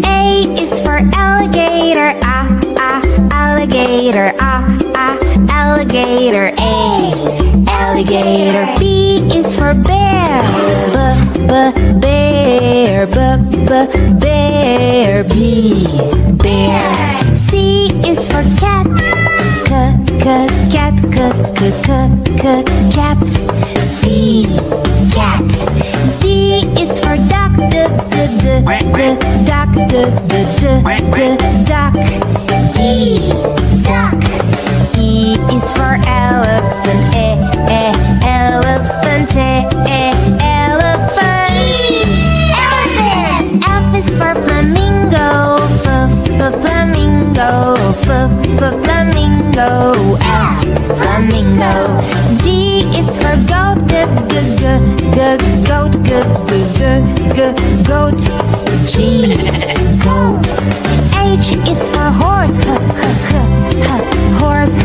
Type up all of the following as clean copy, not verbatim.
A is for alligator, alligator, alligator, alligator. B is for bear, bear, bear, bear. C is for cat, cat, cat. C, cat. D is for duck, duck. D, duck. E is for elephant, elephant, elephant. Elephant. F is for flamingo, flamingo, flamingo. F, flamingo. G is for goat, goat, goat. G, goat. H is for horse, horse,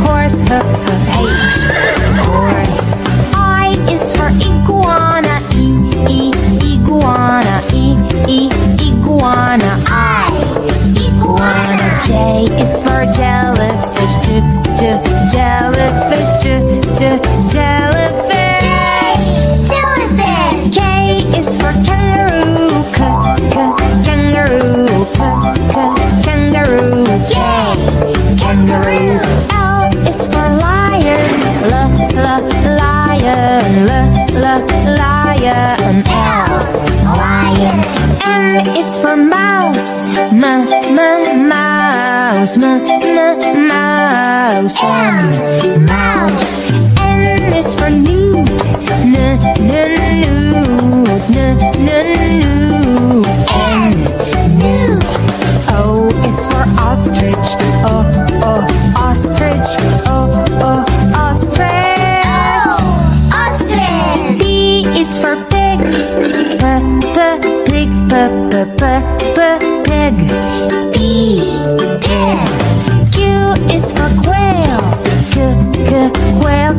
horse. H, horse. I is for iguana, iguana, iguana. I, iguana. J is for jellyfish, jellyfish, jellyfish. Jellyfish. K is for kangaroo, kangaroo, kangaroo. K, kangaroo. L is for lion, lion, lion. L, lion. M is for mouse, mouse, mouse. Mouse. N is for newt, newt. N, newt. O is for ostrich, ostrich, ostrich. Ostrich. P is for pig, pig. P, pig. Q is for quail, quail,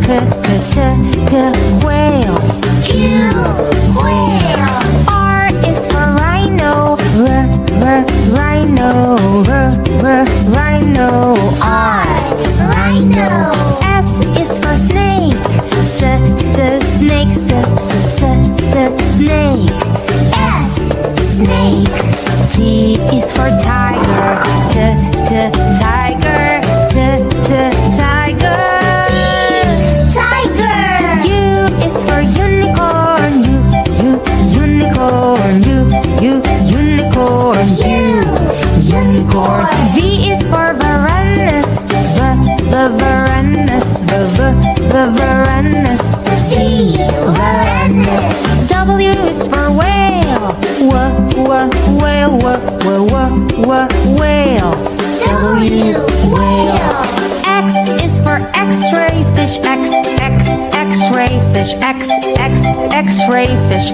quail. Q, quail. R is for rhino, rhino, rhino. R, rhino. S is for snake, snake, snake. S, snake. T is for tiger, tiger, tiger. Tiger. U is for unicorn, unicorn, unicorn. Unicorn. V is for varanus, varanus, varanus. V, varanus. W is for whale, whale, whale. W, whale. X is for X-ray fish, X-ray fish, X-ray fish,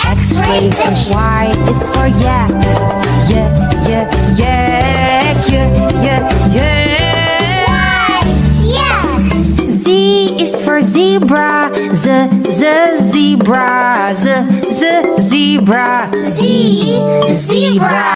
X-ray fish. Y is for yak, Z is for zebra, zebra, zebra. Z, zebra.